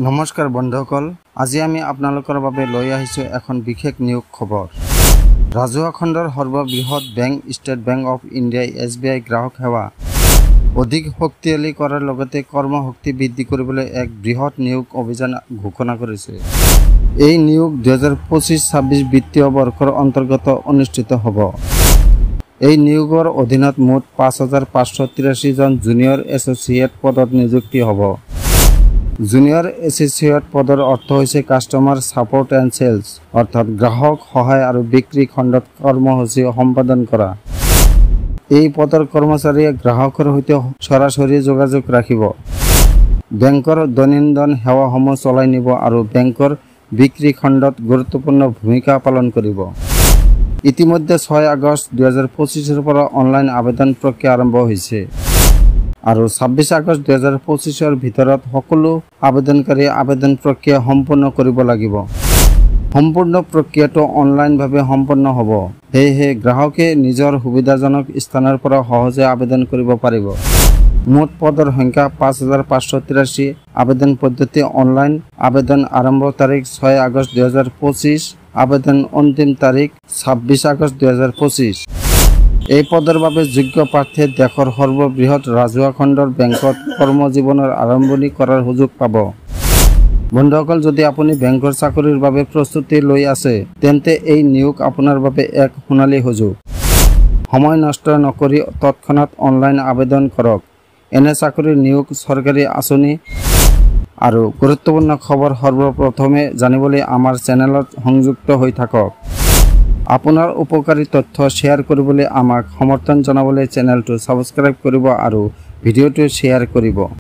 নমস্কাৰ বন্ধুসকল, আজি আমি আপোনালোকৰ বাবে লৈ আহিছোঁ এখন বিশেষ নিয়োগ খবৰ। ৰাজহুৱা খণ্ডৰ সৰ্ববৃহৎ বেংক ষ্টেট বেংক অফ ইণ্ডিয়াই SBI গ্ৰাহক সেৱা অধিক শক্তিশালী কৰাৰ লগতে কৰ্মশক্তি বৃদ্ধি কৰিবলৈ এক বৃহৎ নিয়োগ অভিযান ঘোষণা কৰিছে। এই নিয়োগ 2025-26 বিত্তীয় বৰ্ষৰ অন্তৰ্গত অনুষ্ঠিত হ'ব। এই নিয়োগৰ অধীনত মুঠ 5,583 জন জুনিয়ৰ এছ'চিয়েট পদত নিযুক্তি হ'ব। জুনিয়ৰ এছ'চিয়েট পদৰ অৰ্থ হৈছে কাষ্টমাৰ ছাপোৰ্ট এণ্ড চেলছ, অৰ্থাৎ গ্ৰাহক সহায় আৰু বিক্ৰী খণ্ডত কৰ্মসূচী সম্পাদন কৰা। এই পদৰ কৰ্মচাৰীয়ে গ্ৰাহকৰ সৈতে সৰাসৰি যোগাযোগ ৰাখিব, বেংকৰ দৈনন্দিন সেৱাসমূহ চলাই নিব আৰু বেংকৰ বিক্ৰী খণ্ডত গুৰুত্বপূৰ্ণ ভূমিকা পালন কৰিব। ইতিমধ্যে 6 আগষ্ট 2025 পৰা অনলাইন আবেদন প্ৰক্ৰিয়া আৰম্ভ হৈছে আৰু 26 আগষ্ট 2025 ভিতৰত সকলো আবেদনকাৰীয়ে আবেদন প্ৰক্ৰিয়া সম্পূৰ্ণ কৰিব লাগিব। সম্পূৰ্ণ প্ৰক্ৰিয়াটো অনলাইনভাৱে সম্পন্ন হ'ব, সেয়েহে গ্ৰাহকে নিজৰ সুবিধাজনক স্থানৰ পৰা সহজে আবেদন কৰিব পাৰিব। মুঠ পদৰ সংখ্যা 5,583। আবেদন পদ্ধতি অনলাইন। আবেদন আৰম্ভ তাৰিখ 6 আগষ্ট 2025। আবেদন অন্তিম তাৰিখ 26 আগষ্ট 2025। এই পদৰ বাবে যোগ্য প্ৰাৰ্থীয়ে দেশৰ সৰ্ববৃহৎ ৰাজহুৱা খণ্ডৰ বেংকত কৰ্মজীৱনৰ আৰম্ভণি কৰাৰ সুযোগ পাব। বন্ধুসকল, যদি আপুনি বেংকৰ চাকৰিৰ বাবে প্ৰস্তুতি লৈ আছে, তেন্তে এই নিয়োগ আপোনাৰ বাবে এক সোণালী সুযোগ। সময় নষ্ট নকৰি তৎক্ষণাত অনলাইন আবেদন কৰক। এনে চাকৰিৰ নিয়োগ, চৰকাৰী আঁচনি আৰু গুৰুত্বপূৰ্ণ খবৰ সৰ্বপ্ৰথমে জানিবলৈ আমাৰ চেনেলত সংযুক্ত হৈ থাকক। আপোনাৰ উপকাৰী তথ্য শ্বেয়াৰ কৰিবলৈ আমাক সমৰ্থন জনাবলৈ চেনেলটো ছাবস্ক্ৰাইব কৰিব আৰু ভিডিঅ'টো শ্বেয়াৰ কৰিব।